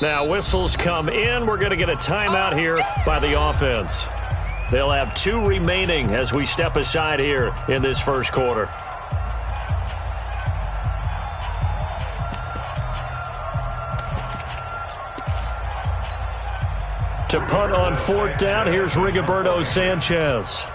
Now whistles come in. We're going to get a timeout here by the offense. They'll have 2 remaining as we step aside here in this first quarter. To punt on 4th down, here's Rigoberto Sanchez.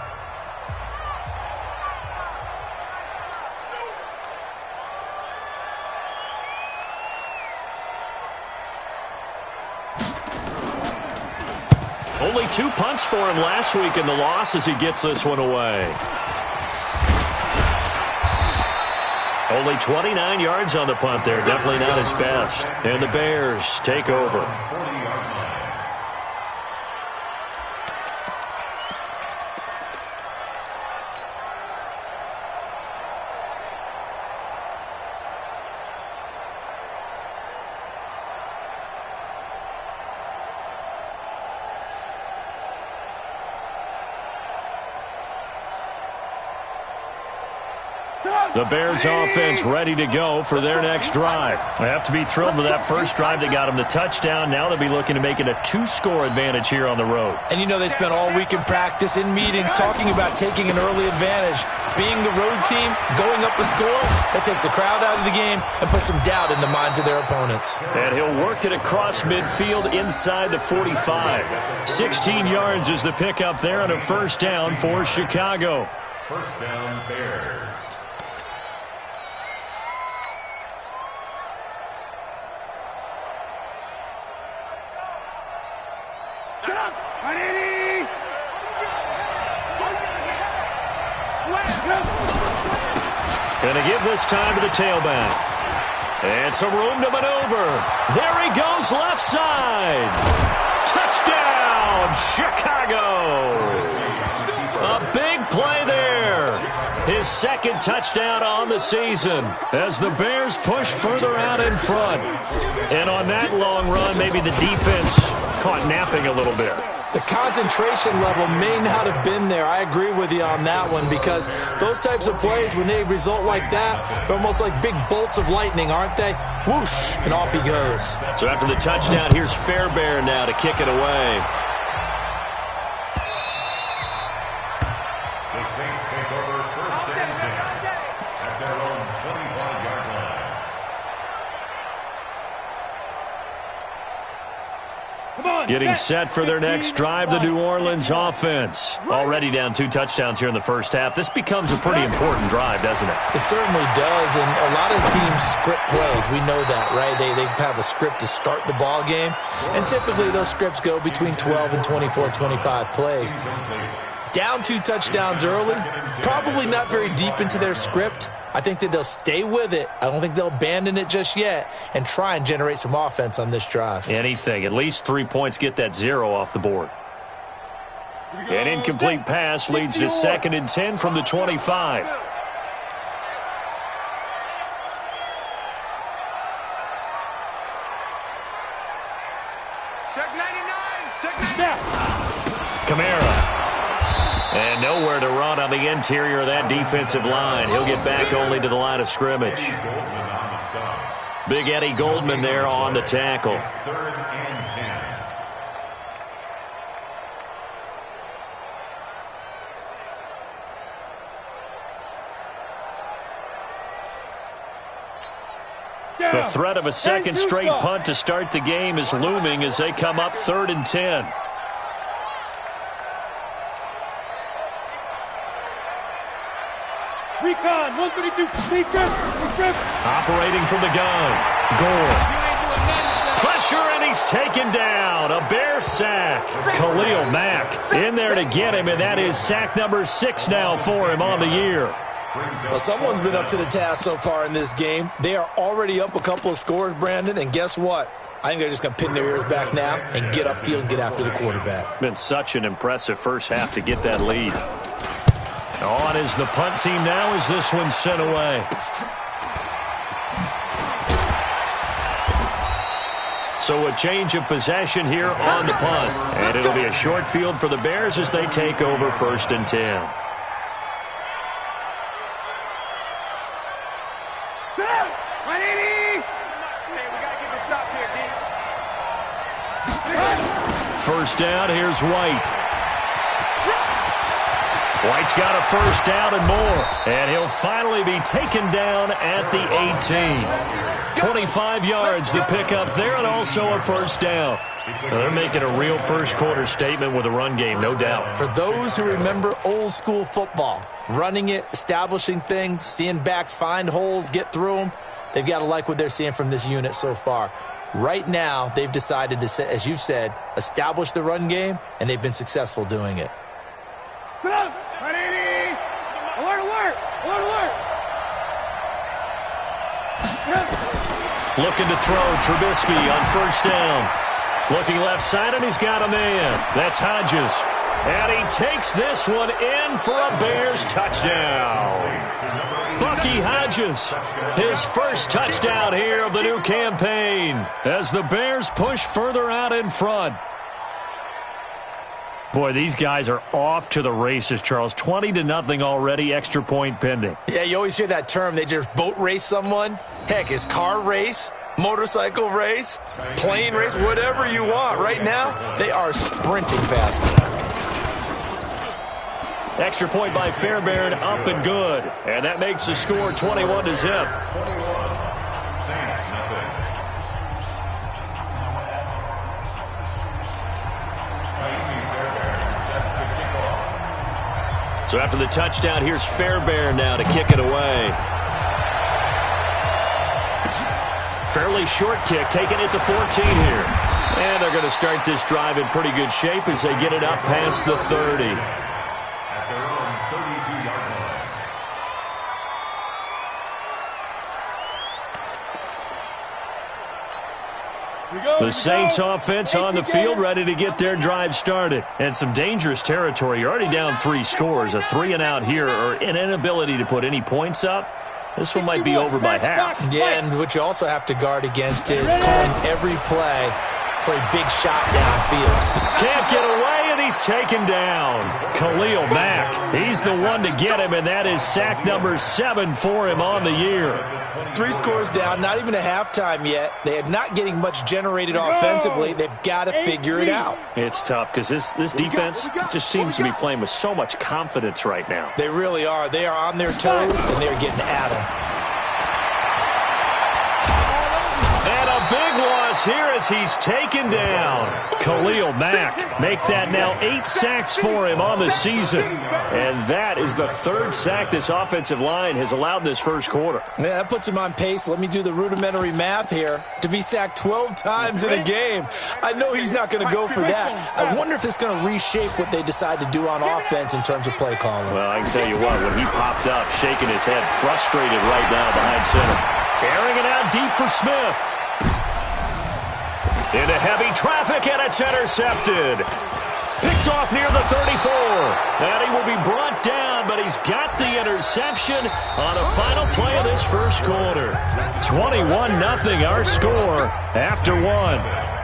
Only 2 punts for him last week in the loss as he gets this one away. Only 29 yards on the punt there. Definitely not his best. And the Bears take over. The Bears offense ready to go for their next drive. They have to be thrilled with that first drive that got them the touchdown. Now they'll be looking to make it a 2-score advantage here on the road. And you know they spent all week in practice, in meetings, talking about taking an early advantage. Being the road team, going up a score, that takes the crowd out of the game and puts some doubt in the minds of their opponents. And he'll work it across midfield inside the 45. 16 yards is the pickup there on a first down for Chicago. First down, Bears. Going to give this time to the tailback. And some room to maneuver. There he goes, left side. Touchdown, Chicago. A big play there. His second touchdown on the season as the Bears push further out in front. And on that long run, maybe the defense caught napping a little bit. The concentration level may not have been there. I agree with you on that one because those types of plays, when they result like that, they're almost like big bolts of lightning, aren't they? Whoosh, and off he goes. So after the touchdown, here's Fairbairn now to kick it away. The Saints take over first and 10 at their own 25-yard line. Getting set for their next drive, the New Orleans offense. Already down 2 touchdowns here in the first half. This becomes a pretty important drive, doesn't it? It certainly does, and a lot of teams script plays. We know that, right? They have a script to start the ball game, and typically those scripts go between 12 and 24, 25 plays. Down 2 touchdowns early, probably not very deep into their script. I think that they'll stay with it. I don't think they'll abandon it just yet and try and generate some offense on this drive. Anything. At least 3 points, get that 0 off the board. An incomplete pass leads to 2nd and 10 from the 25. Check 99. Check 99. Kamara. And nowhere to run on the interior of that defensive line. He'll get back only to the line of scrimmage. Big Eddie Goldman there on the tackle. Third and 10. The threat of a second straight punt to start the game is looming as they come up 3rd and 10. Recon, 132, Operating from the gun. Gore. Pressure, and he's taken down. A Bear sack. Khalil Mack in there to get him, and that is sack number 6 now for him on the year. Well, someone's been up to the task so far in this game. They are already up a couple of scores, Brandon, and guess what? I think they're just going to pin their ears back now and get upfield and get after the quarterback. Been such an impressive first half to get that lead. On is the punt team now as this one's sent away. So a change of possession here on the punt. And it'll be a short field for the Bears as they take over 1st and 10. First down, here's White. White's got a first down and more. And he'll finally be taken down at the 18. 25 yards to pick up there, and also a first down. Now they're making a real first-quarter statement with a run game, no doubt. For those who remember old-school football, running it, establishing things, seeing backs find holes, get through them, they've got to like what they're seeing from this unit so far. Right now, they've decided to, as you've said, establish the run game, and they've been successful doing it. Alert, alert, alert, alert. Looking to throw, Trubisky on first down. Looking left side, and he's got a man. That's Hodges. And he takes this one in for a Bears touchdown. Bucky Hodges, his first touchdown here of the new campaign as the Bears push further out in front. Boy, these guys are off to the races, Charles. 20-0 already, extra point pending. Yeah, you always hear that term. They just boat race someone. Heck, it's car race, motorcycle race, plane race, whatever you want. Right now, they are sprinting past it. Extra point by Fairbairn, up and good. And that makes the score 21-0. So after the touchdown, here's Fairbairn now to kick it away. Fairly short kick, taking it to 14 here. And they're going to start this drive in pretty good shape as they get it up past the 30. At their own 32-yard line. The Saints offense on the field, ready to get their drive started. And some dangerous territory. You're already down 3 scores. A 3-and-out here, or an inability to put any points up. This one might be over by half. Yeah, and what you also have to guard against is calling every play for a big shot downfield. Can't get away, and he's taken down. Khalil Mack, he's the one to get him, and that is sack number 7 for him on the year. 3 scores down, not even a halftime yet. They are not getting much generated offensively. They've got to figure it out. It's tough because this defense just seems to be playing with so much confidence right now. They really are. They are on their toes, and they're getting at them. And a big loss here as he's taken down. Khalil Mack make that now 8 sacks for him on the season. And that is the 3rd sack this offensive line has allowed this first quarter. Yeah, that puts him on pace. Let me do the rudimentary math here. To be sacked 12 times in a game, I know he's not going to go for that. I wonder if it's going to reshape what they decide to do on offense in terms of play calling. Well, I can tell you what, when he popped up, shaking his head, frustrated right now behind center. Airing it out deep for Smith. Into heavy traffic, and it's intercepted. Picked off near the 34. And he will be brought down, but he's got the interception on the final play of this first quarter. 21-0 our score after 1.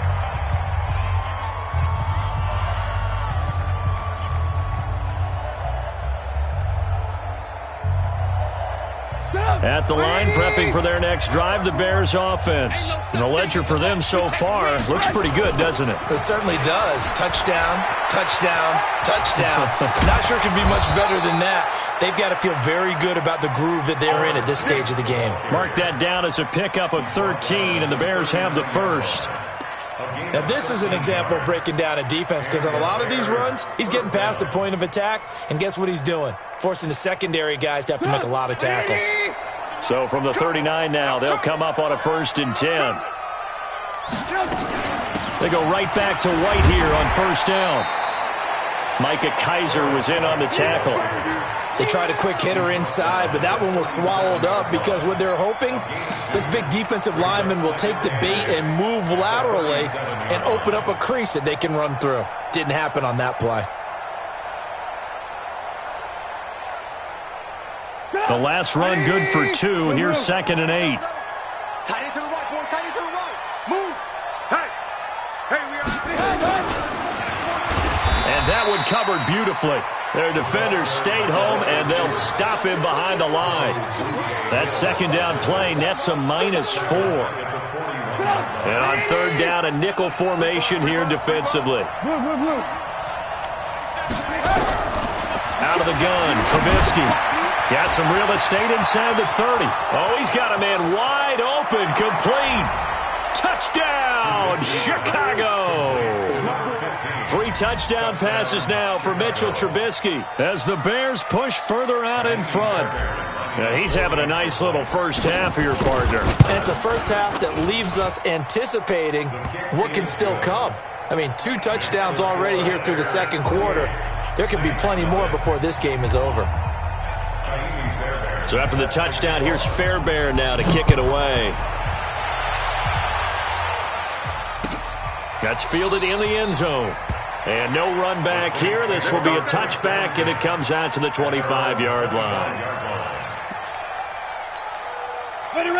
At the line, prepping for their next drive, the Bears offense. And the ledger for them so far looks pretty good, doesn't it? It certainly does. Touchdown, touchdown, touchdown. Not sure it can be much better than that. They've got to feel very good about the groove that they're in at this stage of the game. Mark that down as a pickup of 13, and the Bears have the first. Now, this is an example of breaking down a defense because on a lot of these runs, he's getting past the point of attack, and guess what he's doing? Forcing the secondary guys to have to make a lot of tackles. So from the 39 now, they'll come up on a 1st and 10. They go right back to White here on first down. Micah Kaiser was in on the tackle. They tried a quick hitter inside, but that one was swallowed up because what they're hoping, this big defensive lineman will take the bait and move laterally and open up a crease that they can run through. Didn't happen on that play. The last run good for 2. Here's 2nd and 8. Tight end to the right, boy. Tight end to the right. Move. Hey. Hey, we are. And that one covered beautifully. Their defenders stayed home, and they'll stop him behind the line. That 2nd down play nets a -4. And on third down, a nickel formation here defensively. Out of the gun, Trubisky. Got some real estate inside the 30. Oh, he's got a man wide open, complete. Touchdown, Chicago. 3 touchdown passes now for Mitchell Trubisky as the Bears push further out in front. Now, he's having a nice little first half here, partner. And it's a first half that leaves us anticipating what can still come. I mean, 2 touchdowns already here through the second quarter. There could be plenty more before this game is over. So after the touchdown, here's Fairbairn now to kick it away. That's fielded in the end zone. And no run back here. This will be a touchback, and it comes out to the 25-yard line.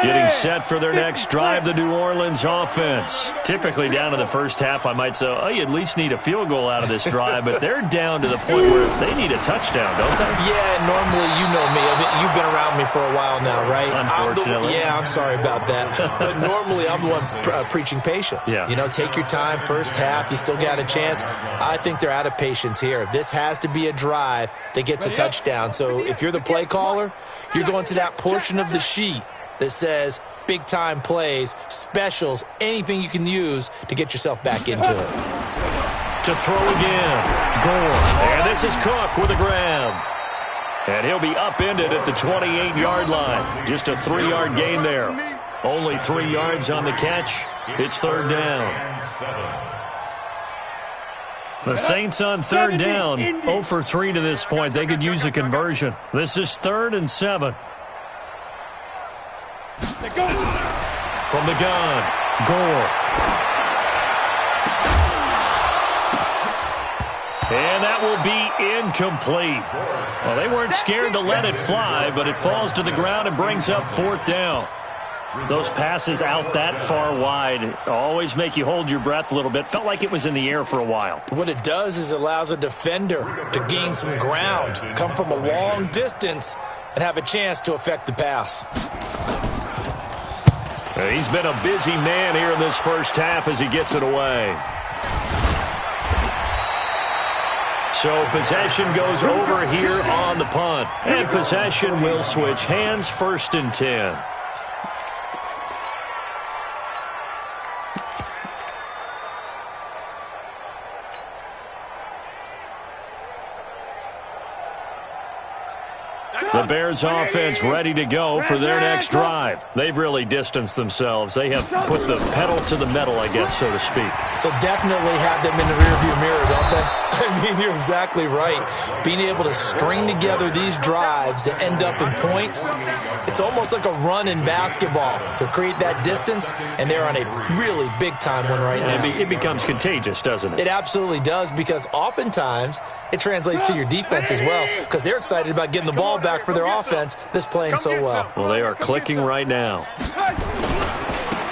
Getting set for their next drive, the New Orleans offense. Typically down to the first half, I might say, oh, you at least need a field goal out of this drive, but they're down to the point where they need a touchdown, don't they? Yeah, normally, you know me. I mean, you've been around me for a while now, right? Unfortunately. I'm sorry about that. But normally, I'm the one preaching patience. Yeah. You know, take your time, first half, you still got a chance. I think they're out of patience here. This has to be a drive that gets a touchdown. So if you're the play caller, you're going to that portion of the sheet that says big-time plays, specials, anything you can use to get yourself back into it. To throw again, Gore. And this is Cook with a grab. And he'll be upended at the 28-yard line. Just a 3-yard gain there. Only 3 yards on the catch. It's third down. The Saints on third down, 0 for 3 to this point. They could use a conversion. This is 3rd and 7. From the gun, Gore. And that will be incomplete. Well, they weren't scared to let it fly, but it falls to the ground and brings up 4th down. Those passes out that far wide always make you hold your breath a little bit. Felt like it was in the air for a while. What it does is it allows a defender to gain some ground, come from a long distance, and have a chance to affect the pass. He's been a busy man here in this first half as he gets it away. So possession goes over here on the punt. And possession will switch hands, 1st and 10. The Bears offense ready to go for their next drive. They've really distanced themselves. They have put the pedal to the metal, I guess, so to speak. So definitely have them in the rearview mirror, don't they? I mean, you're exactly right. Being able to string together these drives that end up in points, it's almost like a run in basketball to create that distance, and they're on a really big-time one right now. It becomes contagious, doesn't it? It absolutely does, because oftentimes it translates to your defense as well, because they're excited about getting the ball back for their offense that's playing so well. Well, they are clicking right now.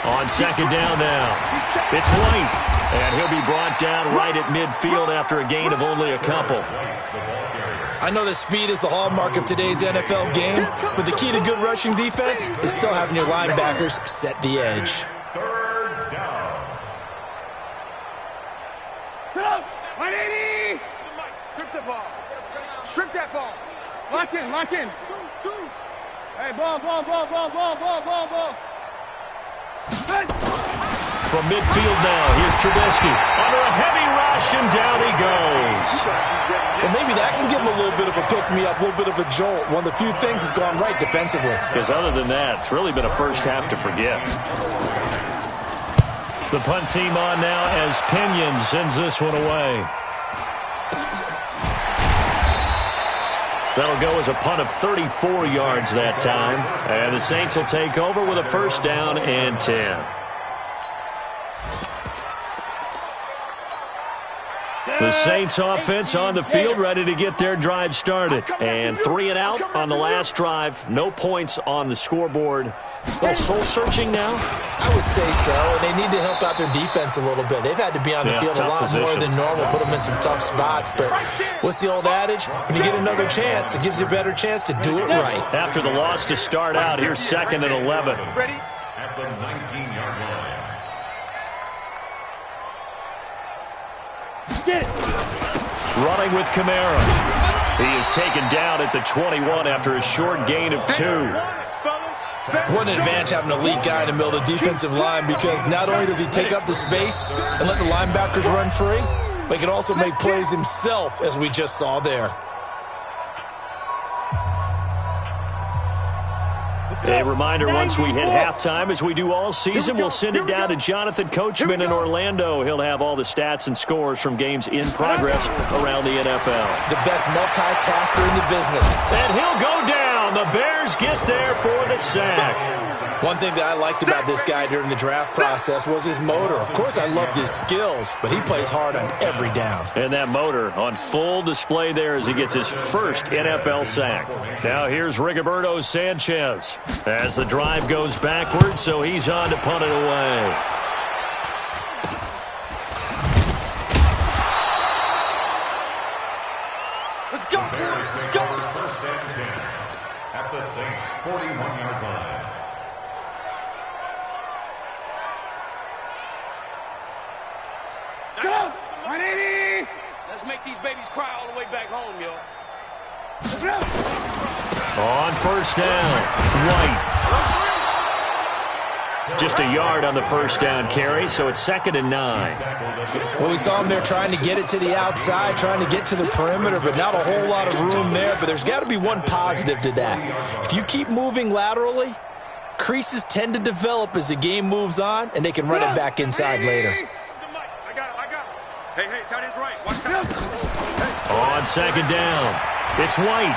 On second down now, it's White, and he'll be brought down right at midfield after a gain of only a couple. I know that speed is the hallmark of today's NFL game, but the key to good rushing defense is still having your linebackers set the edge. Third down. 180! Strip the ball. Strip that ball. Lock in, lock in. Hey, ball. Hey. From midfield now, here's Trubisky. Under a heavy rush, and down he goes. Well, maybe that can give him a little bit of a pick-me-up, a little bit of a jolt. One of the few things that's gone right defensively. Because other than that, it's really been a first half to forget. The punt team on now as Pinion sends this one away. That'll go as a punt of 34 yards that time. And the Saints will take over with a 1st down and 10. The Saints offense on the field, ready to get their drive started. And 3 and out on the last drive. No points on the scoreboard. A little soul-searching now? I would say so, and they need to help out their defense a little bit. They've had to be on the field a lot more than normal, put them in some tough spots. But what's the old adage? When you get another chance, it gives you a better chance to do it right. After the loss to start out, here's 2nd and 11. Ready? At the 19-yard line. Running with Kamara. He is taken down at the 21 after a short gain of 2. What an advantage having an elite guy in the middle of the defensive line, because not only does he take up the space and let the linebackers run free, but he can also make plays himself, as we just saw there. A reminder, once we hit halftime, as we do all season, we'll send it down to Jonathan Coachman in Orlando. He'll have all the stats and scores from games in progress around the NFL. The best multitasker in the business. And he'll go down. The Bears get there for the sack. One thing that I liked about this guy during the draft process was his motor. Of course, I loved his skills, but he plays hard on every down. And that motor on full display there as he gets his first NFL sack. Now here's Rigoberto Sanchez as the drive goes backwards, so he's on to punt it away. Let's go, boys. Let's go. First and 10 at the Saints' 41-yard line. Go! 180! Let's make these babies cry all the way back home, yo. Let's go! On first down, White. Just a yard on the first down carry, so it's 2nd and 9. Well, we saw him there trying to get it to the outside, trying to get to the perimeter, but not a whole lot of room there. But there's got to be one positive to that. If you keep moving laterally, creases tend to develop as the game moves on, and they can run it back inside later. I got him. Hey, tight end's right. Watch that. On 2nd down, it's White.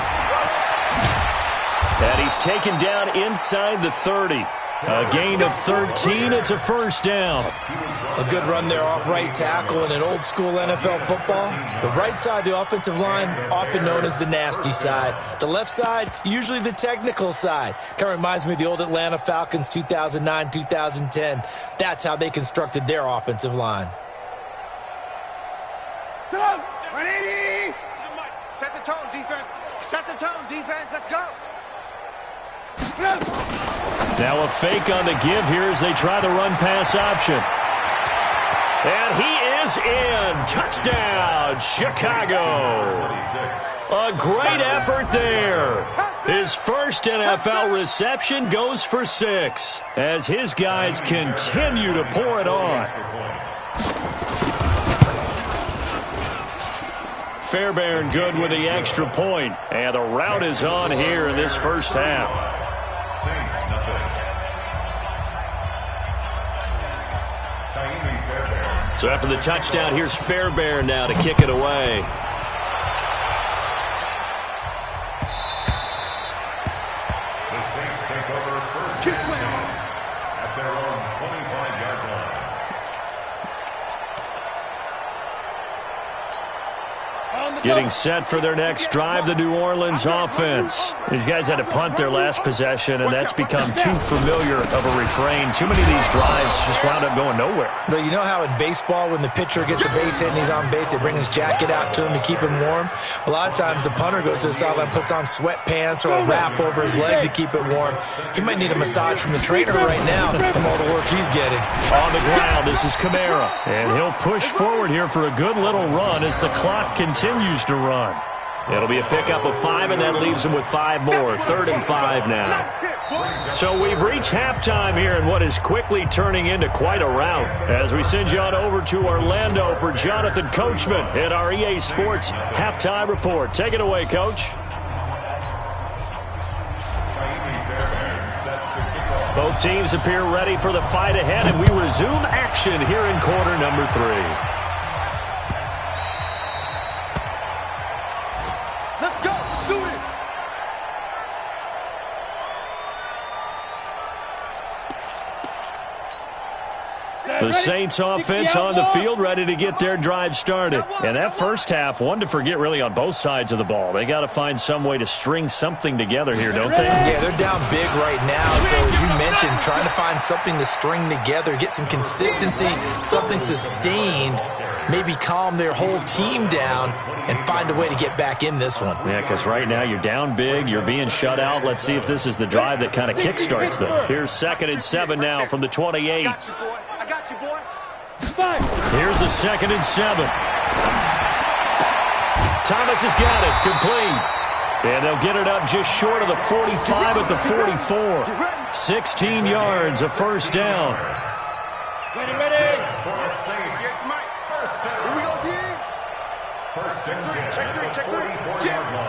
And he's taken down inside the 30. A gain of 13. It's a first down. A good run there off right tackle in an old-school NFL football. The right side of the offensive line, often known as the nasty side. The left side, usually the technical side. Kind of reminds me of the old Atlanta Falcons 2009, 2010. That's how they constructed their offensive line. Go! 180! Set the tone, defense. Set the tone, defense. Let's go. Now a fake on the give here as they try the run-pass option. And he is in. Touchdown, Chicago. A great effort there. His first NFL reception goes for 6 as his guys continue to pour it on. Fairbairn good with the extra point. And the route is on here in this first half. Saints, nothing. So after the touchdown, here's Fairbairn now to kick it away. The Saints take over first and 10 at their own 25-yard line. Getting set for their next drive, the New Orleans offense. These guys had to punt their last possession, and that's become too familiar of a refrain. Too many of these drives just wound up going nowhere. But you know how in baseball, when the pitcher gets a base hit and he's on base, they bring his jacket out to him to keep him warm? A lot of times the punter goes to the sideline, puts on sweatpants or a wrap over his leg to keep it warm. He might need a massage from the trainer right now from all the work he's getting. On the ground, this is Kamara. And he'll push forward here for a good little run as the clock continues to run. It'll be a pickup of 5, and that leaves him with 5 more. 3rd and 5 now. So we've reached halftime here in what is quickly turning into quite a rout. As we send you on over to Orlando for Jonathan Coachman in our EA Sports Halftime Report. Take it away, Coach. Both teams appear ready for the fight ahead, and we resume action here in quarter number 3. Let's go. Do it. The Saints offense on the field ready to get their drive started. And that first half, one to forget really on both sides of the ball. They got to find some way to string something together here, don't they? Yeah, they're down big right now. So as you mentioned, trying to find something to string together, get some consistency, something sustained, maybe calm their whole team down and find a way to get back in this one. Yeah, because right now you're down big, you're being shut out. Let's see if this is the drive that kind of kickstarts them. Here's 2nd and 7 now from the 28. I got you, boy. Here's a 2nd and 7. Thomas has got it. Complete. And they'll get it up just short of the 45 at the 44. 16 yards, a first down. Ready. Here we go, D. Check 3. Jim, go.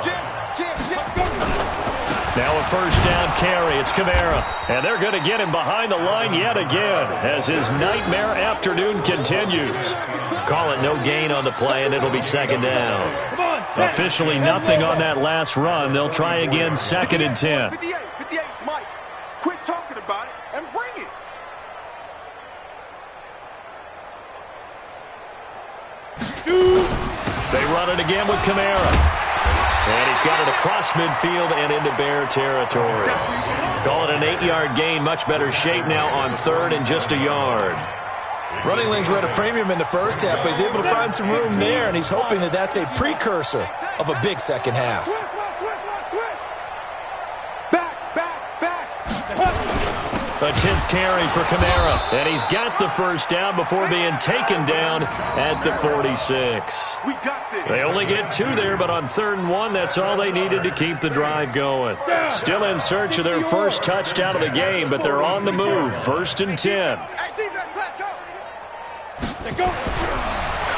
Now a first down carry. It's Kamara. And they're going to get him behind the line yet again as his nightmare afternoon continues. Call it no gain on the play, and it'll be 2nd down. Officially nothing on that last run. They'll try again, 2nd and 10. 58, Mike. Quit talking about it and bring it. They run it again with Kamara. And he's got it across midfield and into Bear territory. Call it an 8-yard gain. Much better shape now on 3rd and just a yard. Running lanes were at a premium in the first half, but he's able to find some room there, and he's hoping that that's a precursor of a big second half. A 10th carry for Kamara, and he's got the first down before being taken down at the 46. We got this. They only get 2 there, but on 3rd and 1, that's all they needed to keep the drive going. Still in search of their first touchdown of the game, but they're on the move. 1st and 10.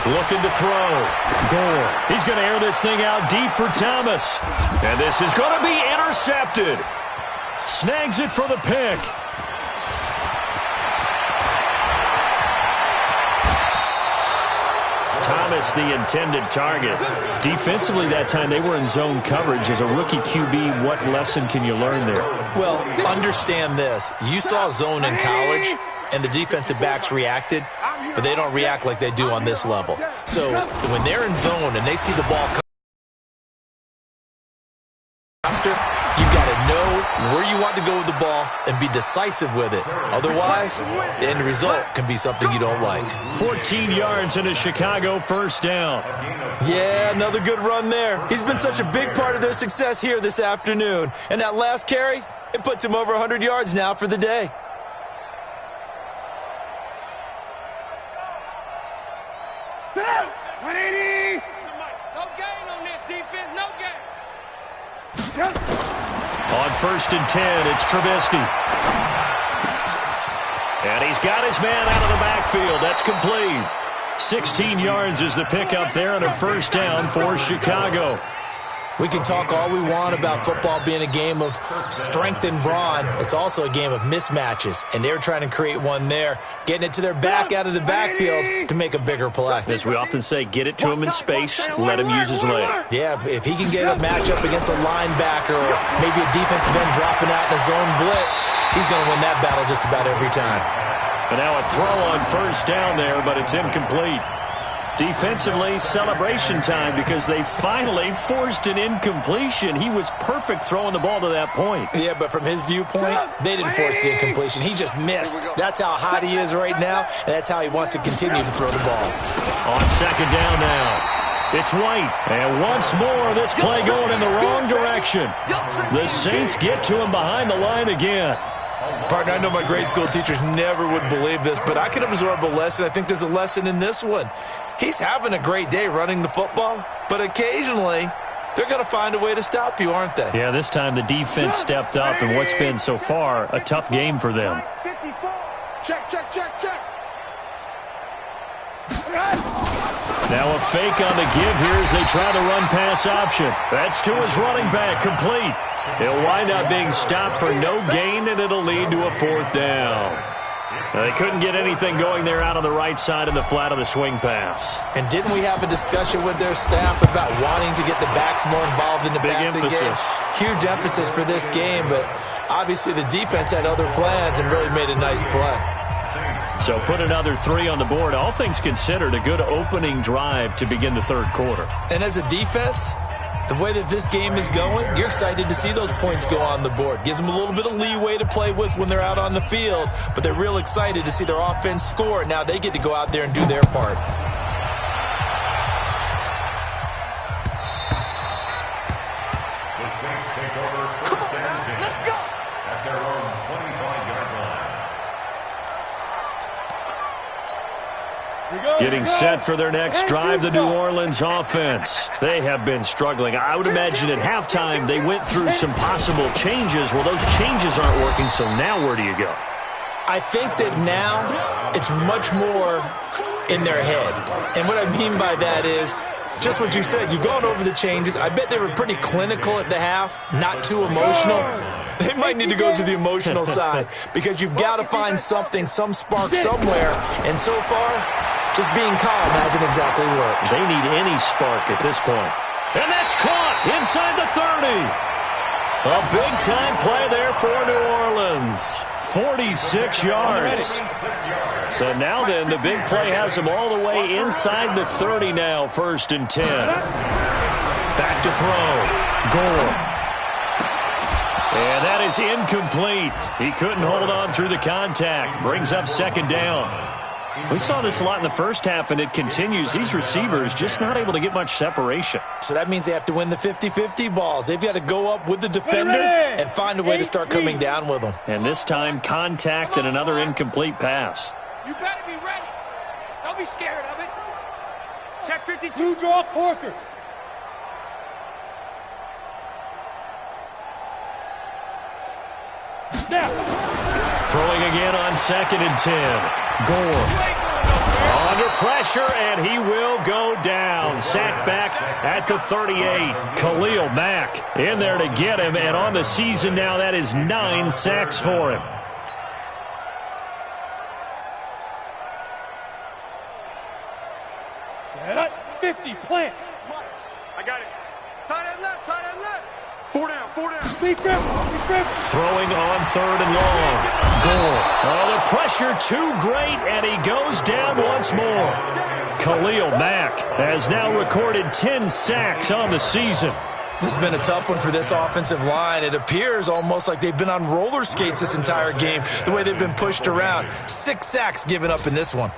Looking to throw. Gore. He's going to air this thing out deep for Thomas. And this is going to be intercepted. Snags it for the pick. Thomas, the intended target. Defensively that time, they were in zone coverage. As a rookie QB, what lesson can you learn there? Well, understand this. You saw zone in college, and the defensive backs reacted, but they don't react like they do on this level. So when they're in zone and they see the ball come faster, you've got to know where you want to go with the ball and be decisive with it. Otherwise, the end result can be something you don't like. 14 yards and a Chicago first down. Yeah, another good run there. He's been such a big part of their success here this afternoon. And that last carry, it puts him over 100 yards now for the day. No gain on this defense, no gain. On 1st and 10, it's Trubisky. And he's got his man out of the backfield. That's complete. 16 yards is the pickup there and a first down for Chicago. We can talk all we want about football being a game of strength and brawn. It's also a game of mismatches, and they're trying to create one there, getting it to their back out of the backfield to make a bigger play. As we often say, get it to him in space, let him use his leg. Yeah, if he can get a matchup against a linebacker or maybe a defensive end dropping out in a zone blitz, he's going to win that battle just about every time. And now a throw on first down there, but it's incomplete. Defensively, celebration time because they finally forced an incompletion. He was perfect throwing the ball to that point. Yeah, but from his viewpoint, they didn't force the incompletion. He just missed. That's how hot he is right now, and that's how he wants to continue to throw the ball. On 2nd down now, it's White. And once more, this play going in the wrong direction. The Saints get to him behind the line again. Partner, I know my grade school teachers never would believe this, but I can absorb a lesson. I think there's a lesson in this one. He's having a great day running the football, but occasionally they're going to find a way to stop you, aren't they? Yeah, this time the defense stepped up in what's been so far a tough game for them. 54. Check. Now a fake on the give here as they try the run-pass option. That's to his running back, complete. He'll wind up being stopped for no gain, and it'll lead to a 4th down. Now, they couldn't get anything going there out on the right side in the flat of the swing pass. And didn't we have a discussion with their staff about wanting to get the backs more involved in the passing game? Huge emphasis for this game, but obviously the defense had other plans and really made a nice play. So put another 3 on the board. All things considered, a good opening drive to begin the 3rd quarter. And as a defense, the way that this game is going, you're excited to see those points go on the board. Gives them a little bit of leeway to play with when they're out on the field, but they're real excited to see their offense score. Now they get to go out there and do their part. The Saints take over 1st and 10 at their own 25-yard line. Getting set for their next drive, the New Orleans offense. They have been struggling. I would imagine at halftime they went through some possible changes. Well, those changes aren't working, so now where do you go? I think that now it's much more in their head. And what I mean by that is just what you said. You've gone over the changes. I bet they were pretty clinical at the half, not too emotional. They might need to go to the emotional side because you've got to find something, some spark somewhere. And so far, just being calm hasn't exactly worked. They need any spark at this point. And that's caught inside the 30. A big-time play there for New Orleans. 46 yards. So now then, the big play has them all the way inside the 30 now, 1st and 10. Back to throw. Gore. And that is incomplete. He couldn't hold on through the contact. Brings up 2nd down. We saw this a lot in the first half, and it continues. These receivers just not able to get much separation. So that means they have to win the 50-50 balls. They've got to go up with the defender and find a way to start coming down with them. And this time, contact and another incomplete pass. You better be ready. Don't be scared of it. Check 52, draw corkers. Throwing again on 2nd and 10. Gore. Under pressure, and he will go down. Sacked back at the 38. Khalil Mack in there to get him, and on the season now, that is 9 sacks for him. Set up, 50, plant. I got it. Tight end left, tight end left. 4 down, 4 down. Be careful. Throwing on 3rd and long. Gore. Oh, the pressure too great, and he goes down once more. Khalil Mack has now recorded 10 sacks on the season. This has been a tough one for this offensive line. It appears almost like they've been on roller skates this entire game, the way they've been pushed around. 6 sacks given up in this one.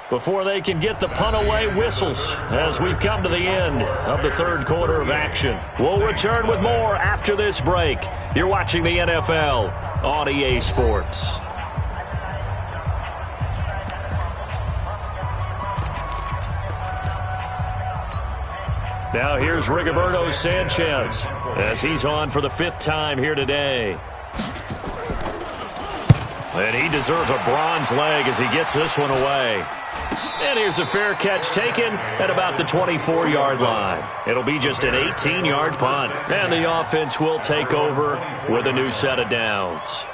Before they can get the punt away, whistles as we've come to the end of the 3rd quarter of action. We'll return with more after this break. You're watching the NFL on EA Sports. Now here's Rigoberto Sanchez as he's on for the 5th time here today. And he deserves a bronze leg as he gets this one away. And here's a fair catch taken at about the 24-yard line. It'll be just an 18-yard punt. And the offense will take over with a new set of downs.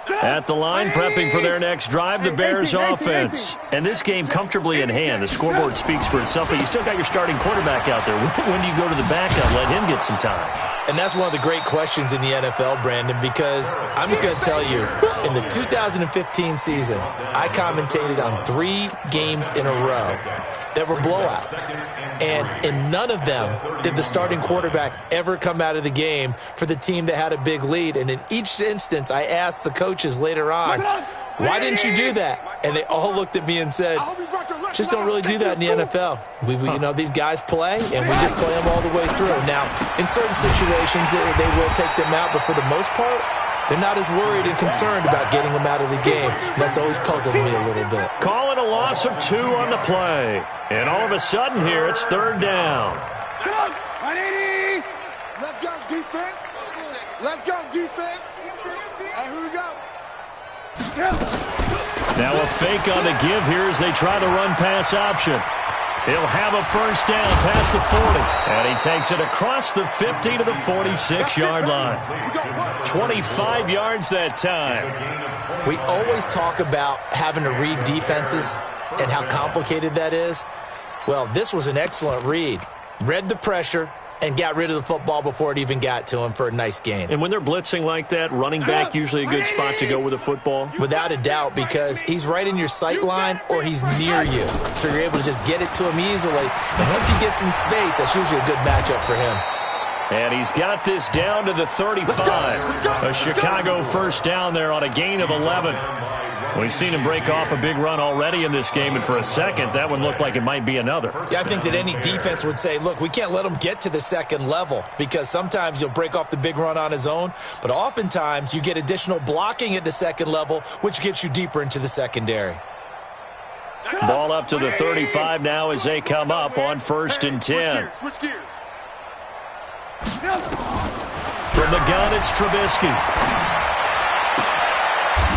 At the line, prepping for their next drive, the Bears offense. And this game comfortably in hand. The scoreboard speaks for itself, but you still got your starting quarterback out there. When do you go to the backup, let him get some time? And that's one of the great questions in the NFL, Brandon, because I'm just going to tell you, in the 2015 season, I commentated on 3 games in a row that were blowouts. And in none of them did the starting quarterback ever come out of the game for the team that had a big lead. And in each instance, I asked the coaches later on, why didn't you do that? And they all looked at me and said, just don't really do that in the NFL. You know, these guys play, and we just play them all the way through. Now, in certain situations, they will take them out, but for the most part, they're not as worried and concerned about getting them out of the game. And that's always puzzled me a little bit. Calling a loss of 2 on the play. And all of a sudden here, it's 3rd down. 180. Let's go, defense. Let's go, defense. And here we go. Now a fake on the give here as they try the run-pass option. He'll have a 1st down past the 40. And he takes it across the 50 to the 46-yard line. 25 yards that time. We always talk about having to read defenses and how complicated that is. Well, this was an excellent read. Read the pressure and got rid of the football before it even got to him for a nice gain. And when they're blitzing like that, running back usually a good spot to go with the football? Without a doubt, because he's right in your sight line or he's near you. So you're able to just get it to him easily. And once he gets in space, that's usually a good matchup for him. And he's got this down to the 35. A Chicago 1st down there on a gain of 11. We've seen him break off a big run already in this game, and for a second, that one looked like it might be another. Yeah, I think that any defense would say, look, we can't let him get to the second level, because sometimes he'll break off the big run on his own, but oftentimes you get additional blocking at the second level, which gets you deeper into the secondary. Ball up to the 35 now as they come up on 1st and 10. Switch gears. From the gun, it's Trubisky.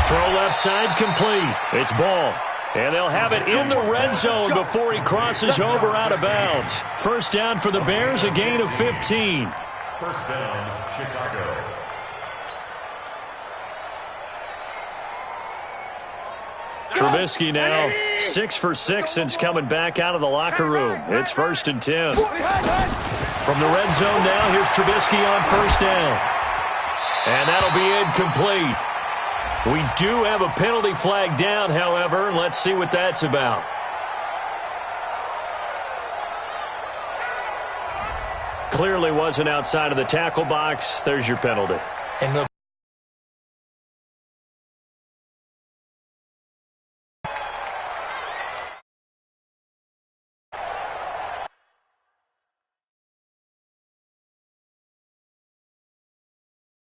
Throw left side complete. It's ball. And they'll have it in the red zone before he crosses over out of bounds. First down for the Bears, a gain of 15. First down, Chicago. Trubisky now 6 for 6 since coming back out of the locker room. It's 1st and 10. From the red zone now, here's Trubisky on 1st down. And that'll be incomplete. We do have a penalty flag down, however. Let's see what that's about. Clearly wasn't outside of the tackle box. There's your penalty. And